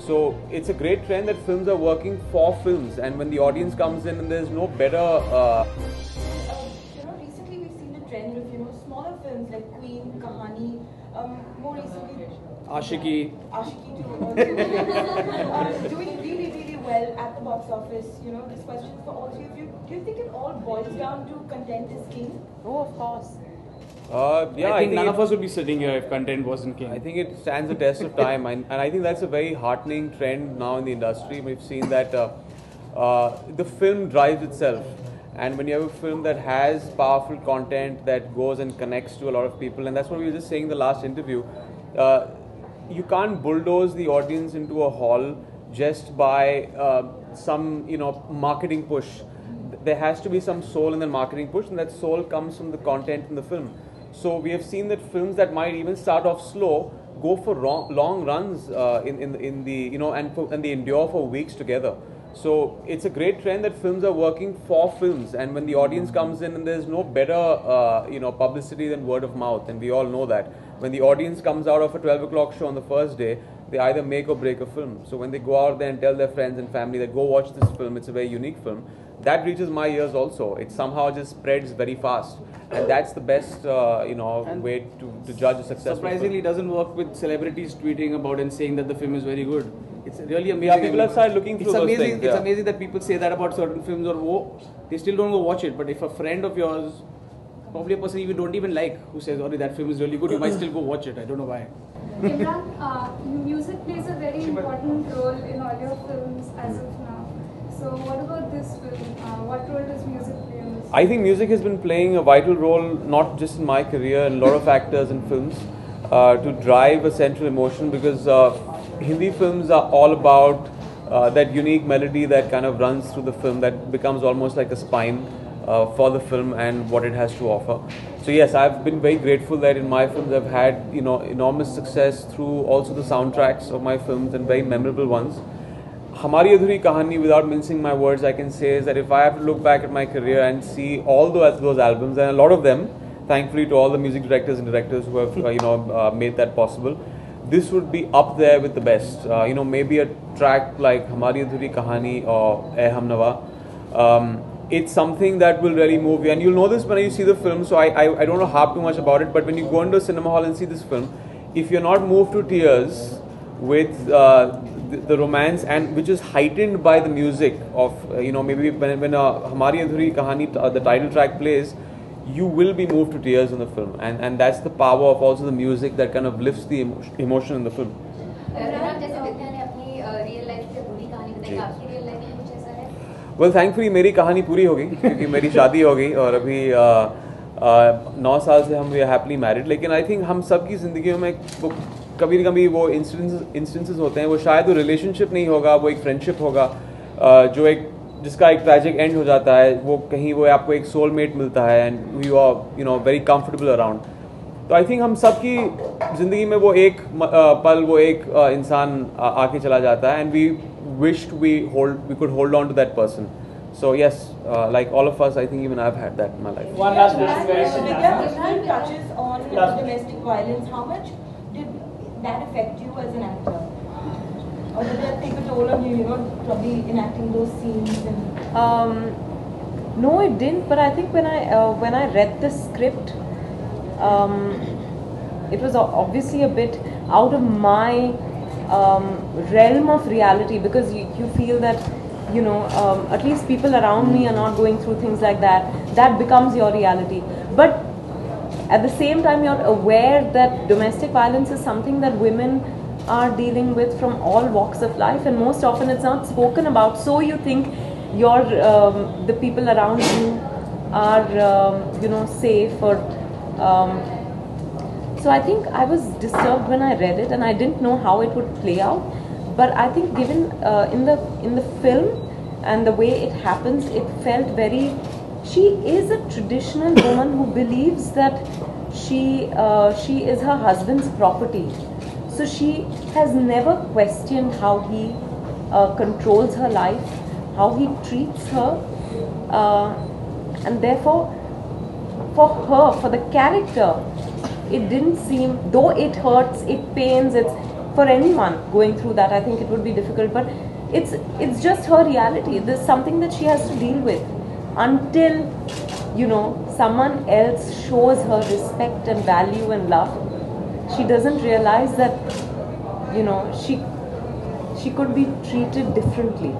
So it's a great trend that films are working for films, and when the audience comes in and there's no better. Recently we've seen a trend of smaller films like Queen, Kahani, more recently Ashiki too, doing really well at the box office. This question is for all three of you. Do you think it all boils down to content is king? Oh, of course. Yeah, I think none of us would be sitting here if content wasn't king. I think it stands the test of time, and I think that's a very heartening trend now in the industry. We've seen that the film drives itself, and when you have a film that has powerful content that goes and connects to a lot of people, and that's what we were just saying in the last interview, you can't bulldoze the audience into a hall just by some marketing push. There has to be some soul in the marketing push, and that soul comes from the content in the film. So we have seen that films that might even start off slow go for long runs in the and they endure for weeks together. So it's a great trend that films are working for films, and when the audience comes in and there's no better publicity than word of mouth, and we all know that when the audience comes out of a 12 o'clock show on the first day, they either make or break a film. So when they go out there and tell their friends and family that go watch this film, it's a very unique film, that reaches my ears also. It somehow just spreads very fast, and that's the best way to judge a successful Surprisingly, film. it doesn't work with celebrities tweeting about and saying that the film is very good. It's really amazing. Yeah, people have started looking through it's those amazing. things, It's yeah. amazing that people say that about certain films, or they still don't go watch it. But if a friend of yours, probably a person you don't even like, who says, "Oh, that film is really good," you might still go watch it. I don't know why. Imran, music plays a very important role in all your films as of now. So what about this film? What role does music play in this? I think music has been playing a vital role, not just in my career, and a lot of actors in films, to drive a central emotion, because Hindi films are all about that unique melody that kind of runs through the film, that becomes almost like a spine for the film and what it has to offer. So yes, I've been very grateful that in my films I've had enormous success through also the soundtracks of my films, and very memorable ones. Hamari Adhuri Kahani, without mincing my words, I can say is that if I have to look back at my career and see all those albums, and a lot of them, thankfully to all the music directors and directors who have made that possible, this would be up there with the best. Maybe a track like Hamari Adhuri Kahani or Eh Humnava. It's something that will really move you, and you'll know this when you see the film. So I don't know harp too much about it, but when you go into a cinema hall and see this film, if you're not moved to tears with the romance, and which is heightened by the music of maybe when Hamari Adhuri Kahani, the title track plays, you will be moved to tears in the film, and that's the power of also the music that kind of lifts the emotion in the film. Well, thankfully मेरी कहानी पूरी हो गई, क्योंकि मेरी शादी हो गई, और अभी 9 साल से हम वी आर हैप्पली मैरिड. लेकिन आई थिंक हम सब की ज़िंदगियों में वो कभी न कभी वो इंस्टेंसेस होते हैं, वो शायद वो रिलेशनशिप नहीं होगा, वो एक फ्रेंडशिप होगा, जिसका एक ट्रैजिक एंड हो जाता है. वो कहीं वो आपको एक सोलमेट मिलता है, and you are very comfortable around. तो आई थिंक हम सब की ज़िंदगी में वो एक पल, वो एक इंसान आके चला जाता है, and we wished we could hold on to that person. So yes, like all of us, I think even I've had that in my life. One last question. Imran touches on domestic violence. How much did that affect you as an actor? Or did that take a toll on you, probably enacting those scenes? No, it didn't. But I think when I read the script, it was obviously a bit out of my realm of reality, because you feel that at least people around me are not going through things like that becomes your reality. But at the same time, you're aware that domestic violence is something that women are dealing with from all walks of life, and most often it's not spoken about. So you think the people around you are safe, or so I think I was disturbed when I read it, and I didn't know how it would play out. But I think given in the film and the way it happens, it felt very. She is a traditional woman who believes that she is her husband's property. So she has never questioned how he controls her life, how he treats her, and therefore, for her, for the character, it didn't seem, though it hurts, it pains, for anyone going through that, I think it would be difficult. But it's just her reality. There's something that she has to deal with until, you know, someone else shows her respect and value and love. She doesn't realize that, you know, she could be treated differently.